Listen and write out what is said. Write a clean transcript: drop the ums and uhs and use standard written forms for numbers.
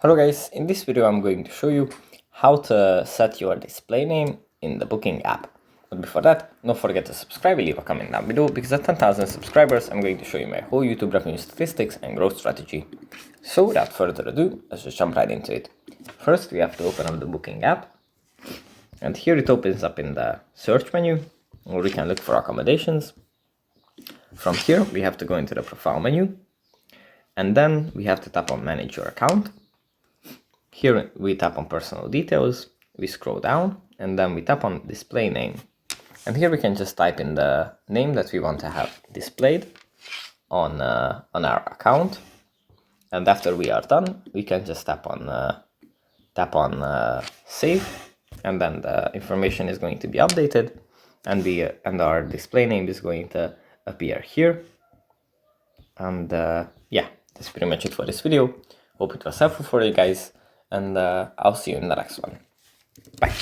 Hello guys, in this video I'm going to show you how to set your display name in the Booking app. But before that, don't forget to subscribe and leave a comment down below, because at 10,000 subscribers I'm going to show you my whole YouTube revenue statistics and growth strategy. So without further ado, let's just jump right into it. First we have to open up the Booking app, and here it opens up in the search menu where we can look for accommodations. From here we have to go into the profile menu, and then we have to tap on manage your account. Here we tap on personal details, we scroll down, and then we tap on display name. And here we can just type in the name that we want to have displayed on our account. And after we are done, we can just tap on save, and then the information is going to be updated, and our display name is going to appear here. And yeah, that's pretty much it for this video. Hope it was helpful for you guys, and I'll see you in the next one. Bye.